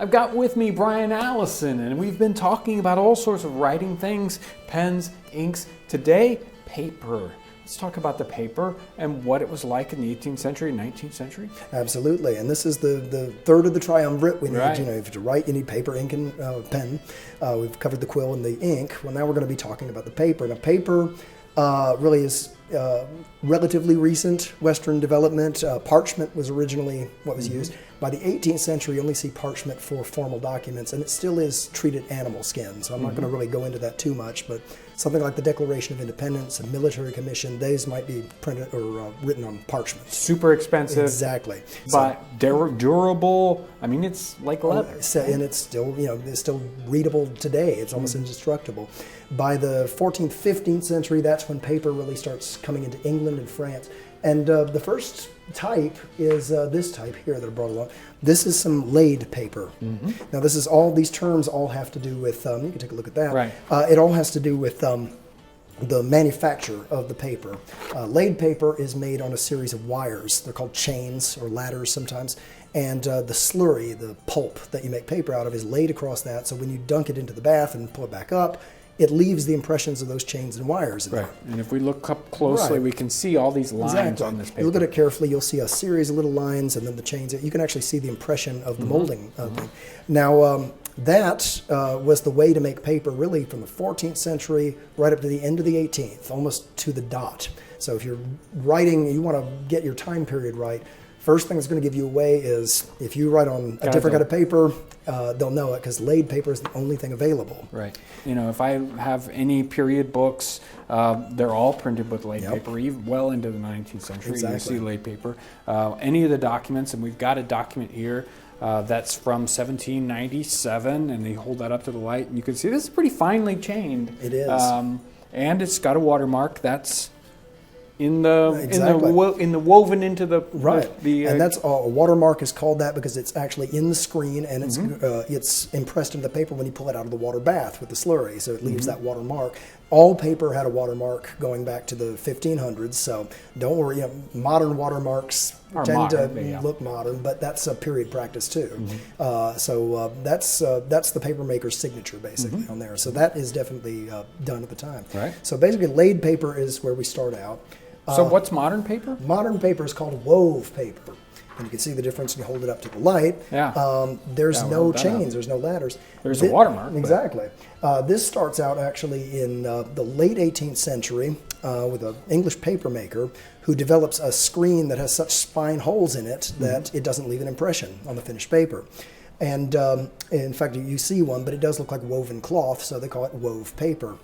I've got with me Brian Allison, and we've been talking about all sorts of writing things, pens, inks. Today, paper. Let's talk about the paper and what it was like in the 18th century, 19th century. Absolutely, and this is the third of the triumvirate. We need, Right. if you write, you need paper, ink, and pen. We've covered the quill and the ink. Well, now we're going to be talking about the paper. Now, paper really is relatively recent Western development. Parchment was originally what was used. By the 18th century, you only see parchment for formal documents, and it still is treated animal skin. So I'm not going to really go into that too much, but something like the Declaration of Independence, a military commission, those might be printed or written on parchment. Super expensive. Exactly. But durable. I mean, it's like leather. And it's still, it's still readable today. It's almost indestructible. By the 14th, 15th century, that's when paper really starts coming into England and France. And the first type is this type here that I brought along. This is some laid paper. Now, this is all, these terms all have to do with, you can take a look at that. Right. It all has to do with the manufacture of the paper. Laid paper is made on a series of wires. They're called chains or ladders sometimes. And the slurry, the pulp that you make paper out of, is laid across that. So when you dunk it into the bath and pull it back up, it leaves the impressions of those chains and wires in there. And if we look up closely, we can see all these lines on this paper. You look at it carefully, you'll see a series of little lines and then the chains. You can actually see the impression of the molding thing. Now, that was the way to make paper really from the 14th century right up to the end of the 18th, almost to the dot. So if you're writing, you want to get your time period right, first thing that's going to give you away is if you write on a different kind of paper, they'll know it because laid paper is the only thing available. Right. If I have any period books, they're all printed with laid paper, even well into the 19th century. Exactly. You see laid paper. Any of the documents, and we've got a document here that's from 1797, and they hold that up to the light, and you can see this is pretty finely chained. It is. And it's got a watermark that's in the woven into the and that's a watermark is called that because it's actually in the screen and it's impressed into the paper when you pull it out of the water bath with the slurry, so it leaves that watermark. All paper had a watermark going back to the 1500s, so don't worry. Modern watermarks tend to look modern, but that's a period practice too. So that's the paper maker's signature basically on there. So that is definitely done at the time. Right. So basically, laid paper is where we start out. So what's modern paper? Modern paper is called wove paper. And you can see the difference when you hold it up to the light. There's no chains, there's no ladders. There's a watermark. Exactly. This starts out actually in the late 18th century with an English paper maker who develops a screen that has such spine holes in it that it doesn't leave an impression on the finished paper. And in fact, you see one, but it does look like woven cloth, so they call it wove paper.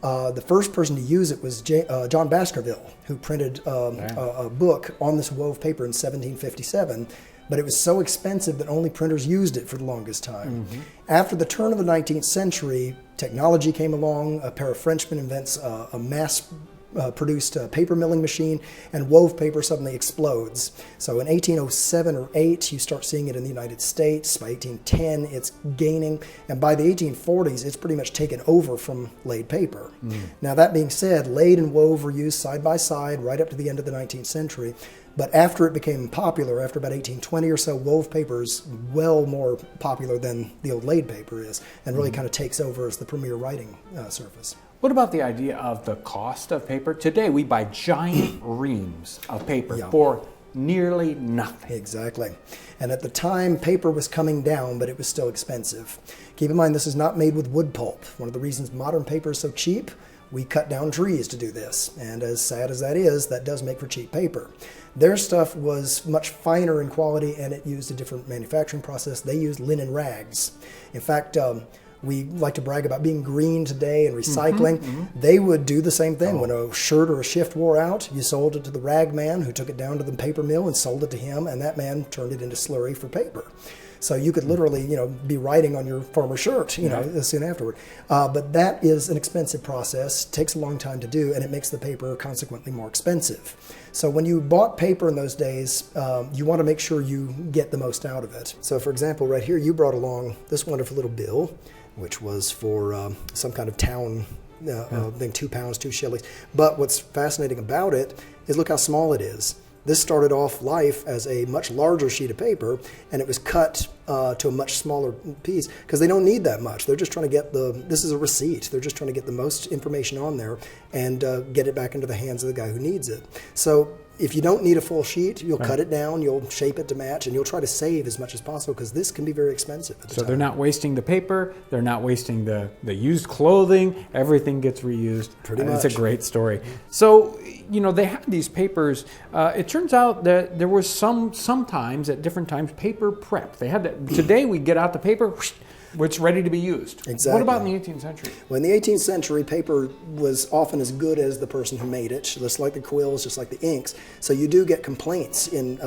The first person to use it was John Baskerville, who printed a book on this wove paper in 1757, but it was so expensive that only printers used it for the longest time. After the turn of the 19th century, technology came along. A pair of Frenchmen invents a mass-produced paper milling machine, and wove paper suddenly explodes. So in 1807 or 8, you start seeing it in the United States. By 1810, it's gaining, and by the 1840s, it's pretty much taken over from laid paper. Now, that being said, laid and wove were used side by side right up to the end of the 19th century. But after it became popular, after about 1820 or so, wove paper is well more popular than the old laid paper is, and really kind of takes over as the premier writing surface. What about the idea of the cost of paper? Today we buy giant reams of paper for nearly nothing. Exactly. And at the time, paper was coming down, but it was still expensive. Keep in mind, this is not made with wood pulp. One of the reasons modern paper is so cheap, we cut down trees to do this. And as sad as that is, that does make for cheap paper. Their stuff was much finer in quality, and it used a different manufacturing process. They used linen rags. In fact, we like to brag about being green today and recycling. They would do the same thing. When a shirt or a shift wore out, you sold it to the rag man who took it down to the paper mill and sold it to him, and that man turned it into slurry for paper. So you could literally, be writing on your former shirt, soon afterward. But that is an expensive process, takes a long time to do, and it makes the paper consequently more expensive. So when you bought paper in those days, you want to make sure you get the most out of it. So for example, right here, you brought along this wonderful little bill, which was for some kind of town thing, 2 pounds, 2 shillings. But what's fascinating about it is look how small it is. This started off life as a much larger sheet of paper, and it was cut to a much smaller piece because they don't need that much. They're just trying to get this is a receipt. They're just trying to get the most information on there and get it back into the hands of the guy who needs it. So if you don't need a full sheet, you'll cut it down, you'll shape it to match, and you'll try to save as much as possible because this can be very expensive at the time. They're not wasting the paper, they're not wasting the used clothing, everything gets reused. Pretty much. It's a great story. So, they had these papers. It turns out that there was sometimes, at different times, paper prep. They had that. Today we get out the paper, it's ready to be used. Exactly. What about in the 18th century? Well, in the 18th century, paper was often as good as the person who made it, just like the quills, just like the inks. So you do get complaints in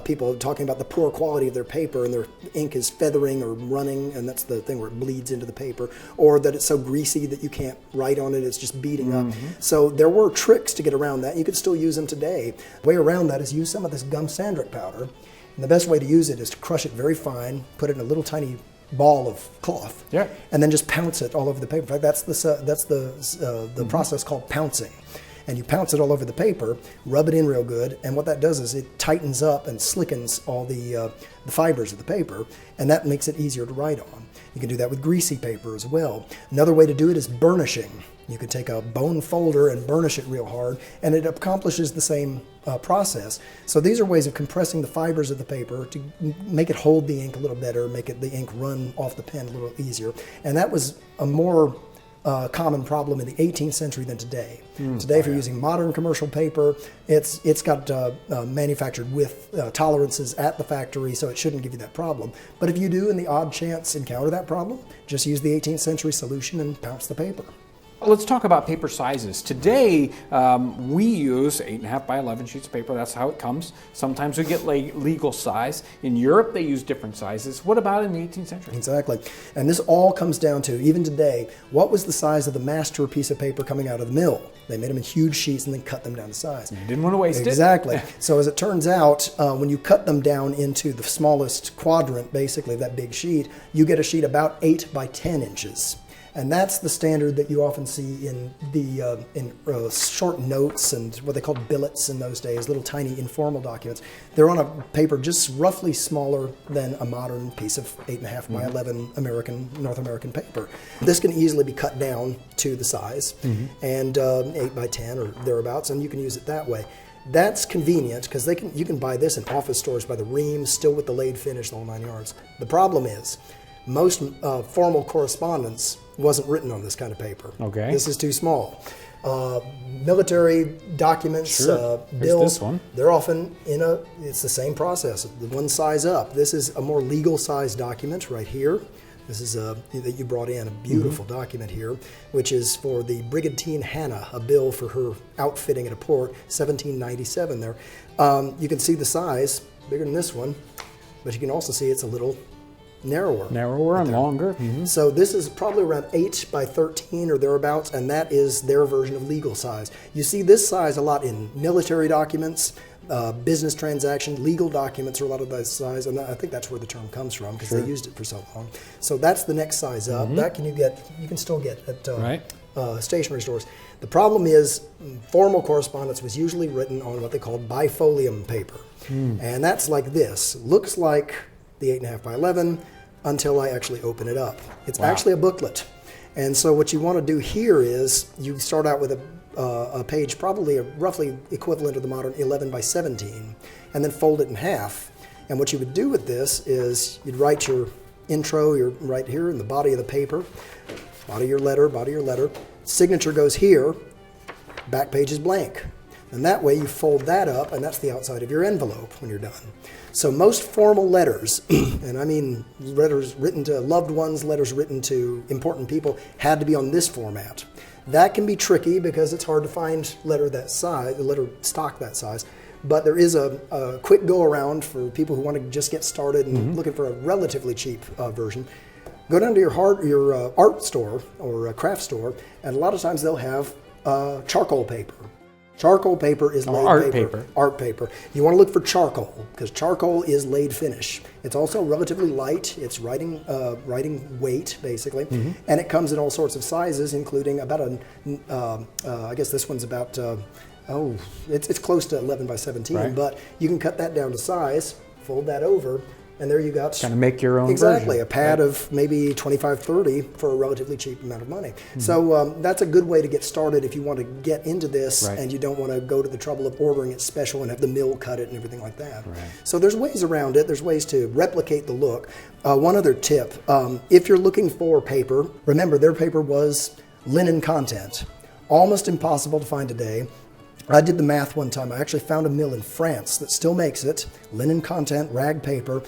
people talking about the poor quality of their paper, and their ink is feathering or running, and that's the thing where it bleeds into the paper, or that it's so greasy that you can't write on it, it's just beating up. So there were tricks to get around that. You could still use them today. The way around that is use some of this gum sandric powder, and the best way to use it is to crush it very fine, put it in a little tiny ball of cloth, and then just pounce it all over the paper. In fact, that's the process called pouncing. And you pounce it all over the paper, rub it in real good, and what that does is it tightens up and slickens all the fibers of the paper, and that makes it easier to write on. You can do that with greasy paper as well. Another way to do it is burnishing. You could take a bone folder and burnish it real hard, and it accomplishes the same process. So these are ways of compressing the fibers of the paper to make it hold the ink a little better, make the ink run off the pen a little easier. And that was a more common problem in the 18th century than today. Today, if you're using modern commercial paper, it's got manufactured with tolerances at the factory, so it shouldn't give you that problem. But if you do, in the odd chance, encounter that problem, just use the 18th century solution and pounce the paper. Let's talk about paper sizes. Today, we use 8.5 by 11 sheets of paper. That's how it comes. Sometimes we get legal size. In Europe, they use different sizes. What about in the 18th century? Exactly. And this all comes down to, even today, what was the size of the master piece of paper coming out of the mill? They made them in huge sheets and then cut them down to size. You didn't want to waste it. Exactly. So as it turns out, when you cut them down into the smallest quadrant, basically, of that big sheet, you get a sheet about 8 by 10 inches. And that's the standard that you often see in the short notes and what they called billets in those days, little tiny informal documents. They're on a paper just roughly smaller than a modern piece of 8.5 by 11 North American paper. This can easily be cut down to the size, and 8 by 10 or thereabouts, and you can use it that way. That's convenient because you can buy this in office stores by the ream, still with the laid finish, the whole 9 yards. The problem is, most formal correspondence wasn't written on this kind of paper. Okay. This is too small. Military documents, bills, this one. They're often it's the same process, the one size up. This is a more legal size document right here. This is that you brought in, a beautiful document here, which is for the Brigantine Hannah, a bill for her outfitting at a port, 1797 there. You can see the size, bigger than this one, but you can also see it's a little narrower and longer. So this is probably around 8 by 13 or thereabouts, and that is their version of legal size. You see this size a lot in military documents, business transactions, legal documents are a lot of that size, and I think that's where the term comes from because they used it for so long. So that's the next size up. That you can still get at stationery stores. The problem is formal correspondence was usually written on what they called bifolium paper, and that's like this. Looks like the 8.5 by 11 until I actually open it up. It's actually a booklet. And so what you want to do here is you start out with a page probably roughly equivalent to the modern 11 by 17 and then fold it in half. And what you would do with this is you'd write your intro, right here in the body of the paper, body of your letter, signature goes here, back page is blank. And that way you fold that up, and that's the outside of your envelope when you're done. So most formal letters, and I mean letters written to loved ones, letters written to important people, had to be on this format. That can be tricky because it's hard to find letter stock that size. But there is a quick go around for people who want to just get started and looking for a relatively cheap version. Go down to your art store or a craft store, and a lot of times they'll have charcoal paper. Charcoal paper is laid paper. Art paper. You want to look for charcoal because charcoal is laid finish. It's also relatively light. It's writing weight basically, and it comes in all sorts of sizes, including about I guess this one's about Oh, it's close to 11 by 17, Right. but you can cut that down to size, fold that over, and there you got Kind of make your own exactly version. a pad of maybe 25, 30 for a relatively cheap amount of money. So that's a good way to get started if you want to get into this Right. and you don't want to go to the trouble of ordering it special and have the mill cut it and everything like that. Right. So there's ways around it. There's ways to replicate the look. One other tip, if you're looking for paper, remember their paper was linen content. Almost impossible to find today. I did the math one time. I actually found a mill in France that still makes it, linen content, rag paper.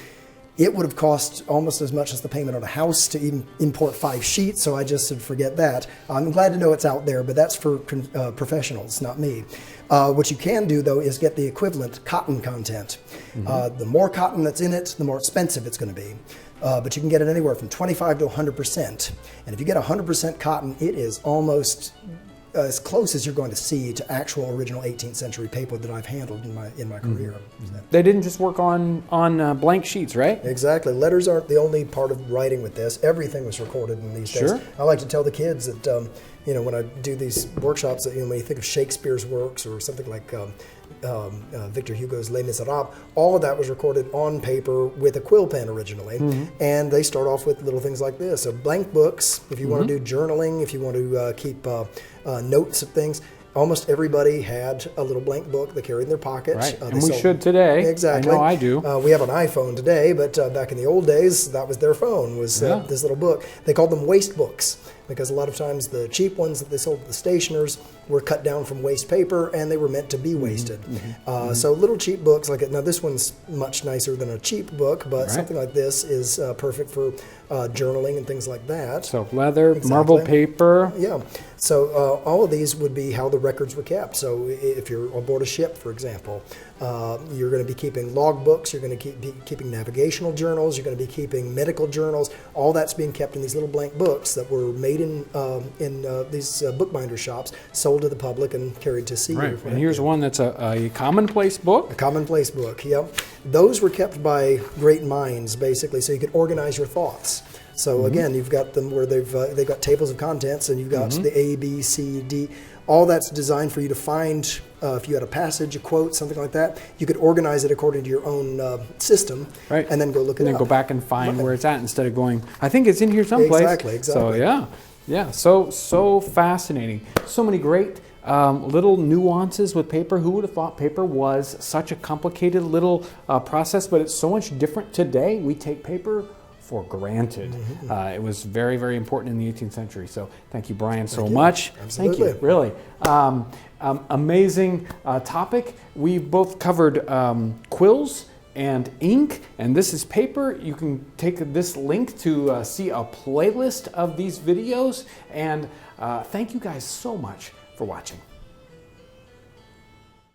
It would have cost almost as much as the payment on a house to even import 5 sheets, so I just said forget that. I'm glad to know it's out there, but that's for professionals, not me. What you can do, though, is get the equivalent cotton content. The more cotton that's in it, the more expensive it's going to be. But you can get it anywhere from 25 to 100%. And if you get 100% cotton, it is almost as close as you're going to see to actual original 18th century paper that I've handled in my career. They didn't just work on blank sheets, right? Exactly. Letters aren't the only part of writing with this. Everything was recorded in these days. Sure. I like to tell the kids that, when I do these workshops, that when you think of Shakespeare's works or something like Victor Hugo's Les Miserables, all of that was recorded on paper with a quill pen originally. And they start off with little things like this. So blank books, if you want to do journaling, if you want to keep notes of things. Almost everybody had a little blank book they carried in their pocket. Right, They and we sold- should today. Exactly. I know I do. We have an iPhone today, but back in the old days, that was their phone, was this little book. They called them waste books because a lot of times the cheap ones that they sold at the stationers were cut down from waste paper and they were meant to be wasted. So little cheap books like it. Now this one's much nicer than a cheap book, but something like this is perfect for journaling and things like that. So leather, marble paper. Yeah. So all of these would be how the records were kept. So if you're aboard a ship, for example, you're going to be keeping log books, you're going to be keeping navigational journals, you're going to be keeping medical journals. All that's being kept in these little blank books that were made in these bookbinder shops, sold to the public and carried to sea. Right. And here's one that's a commonplace book. A commonplace book, yeah. Those were kept by great minds, basically, so you could organize your thoughts. So again, you've got them where they've got tables of contents, and you've got the A, B, C, D. All that's designed for you to find. If you had a passage, a quote, something like that, you could organize it according to your own system, Right. and then go look it And then up. go back and find where it's at instead of going, I think it's in here someplace. Exactly. So yeah. So fascinating. So many great little nuances with paper. Who would have thought paper was such a complicated little process, but it's so much different today. We take paper for granted. It was very, very important in the 18th century. So thank you, Brian, so much. Absolutely. Thank you, really. Amazing topic. We both covered quills and ink, and this is paper. You can take this link to see a playlist of these videos, and thank you guys so much for watching.